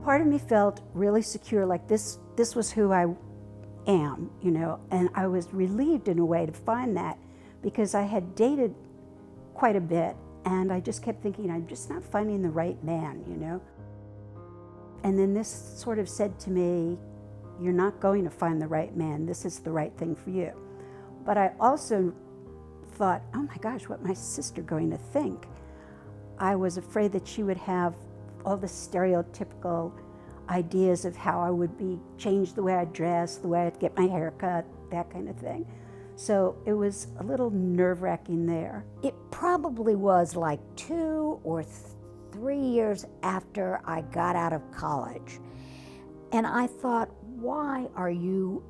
part of me felt really secure, like this was who I am, you know, and I was relieved in a way to find that, because I had dated quite a bit and I just kept thinking, I'm just not finding the right man, you know. And then this sort of said to me, you're not going to find the right man, this is the right thing for you. But I also thought, oh my gosh, what my sister going to think? I was afraid that she would have all the stereotypical ideas of how I would be, change the way I dress, the way I'd get my hair cut, that kind of thing. So it was a little nerve-wracking there. It probably was like 2 or 3 years after I got out of college. And I thought, why are you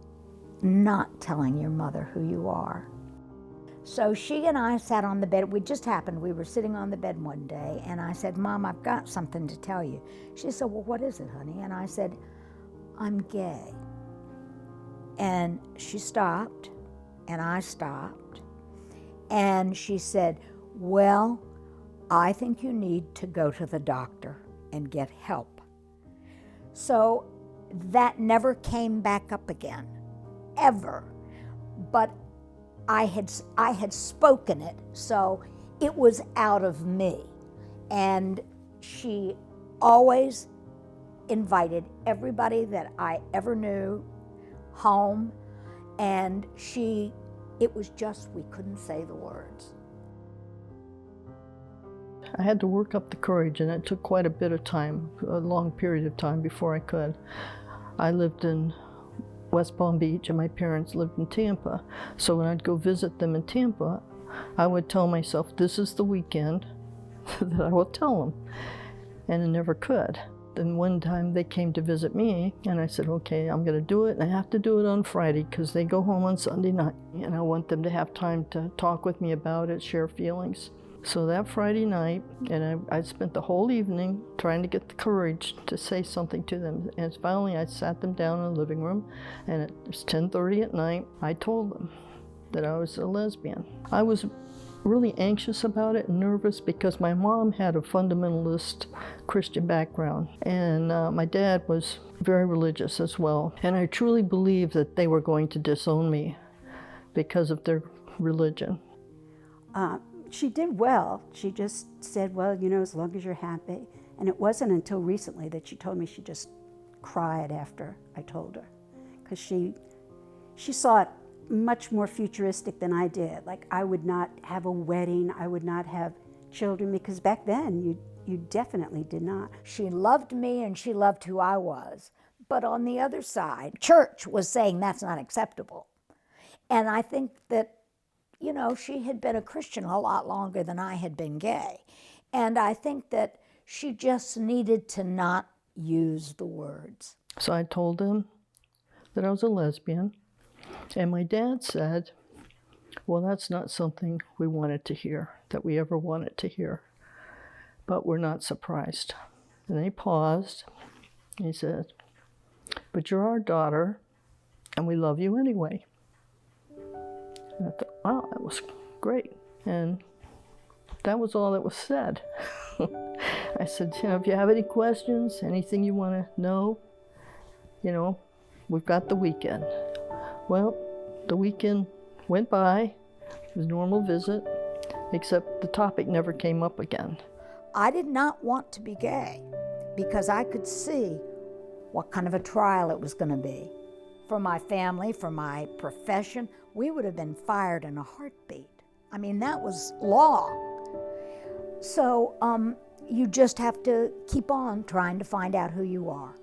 not telling your mother who you are? So she and I sat on the bed. We were sitting on the bed one day, and I said, Mom, I've got something to tell you. She said, well, what is it, honey? And I said, I'm gay. And she stopped, and I stopped, and she said, well, I think you need to go to the doctor and get help. So that never came back up again, ever. But I had spoken it, so it was out of me. And she always invited everybody that I ever knew home, and it was just, we couldn't say the words. I had to work up the courage, and it took quite a bit of time, a long period of time before I could. I lived in West Palm Beach, and my parents lived in Tampa. So when I'd go visit them in Tampa, I would tell myself, this is the weekend that I will tell them. And I never could. Then one time they came to visit me, and I said, okay, I'm gonna do it, and I have to do it on Friday because they go home on Sunday night, and I want them to have time to talk with me about it, share feelings. So that Friday night, and I spent the whole evening trying to get the courage to say something to them. And finally I sat them down in the living room, and it was 10:30 at night. I told them that I was a lesbian. I was really anxious about it and nervous because my mom had a fundamentalist Christian background, and my dad was very religious as well. And I truly believed that they were going to disown me because of their religion. She did well. She just said, well, you know, as long as you're happy. And it wasn't until recently that she told me she just cried after I told her. Because she saw it much more futuristic than I did. Like, I would not have a wedding, I would not have children, because back then you definitely did not. She loved me and she loved who I was. But on the other side, church was saying that's not acceptable. And I think that, you know, she had been a Christian a lot longer than I had been gay. And I think that she just needed to not use the words. So I told them that I was a lesbian, and my dad said, well, that's not something we wanted to hear, that we ever wanted to hear, but we're not surprised. And he paused, and he said, but you're our daughter, and we love you anyway. And I thought, wow, that was great. And that was all that was said. I said, you know, if you have any questions, anything you want to know, you know, we've got the weekend. Well, the weekend went by. It was a normal visit, except the topic never came up again. I did not want to be gay because I could see what kind of a trial it was going to be. For my family, for my profession, we would have been fired in a heartbeat. I mean, that was law. So you just have to keep on trying to find out who you are.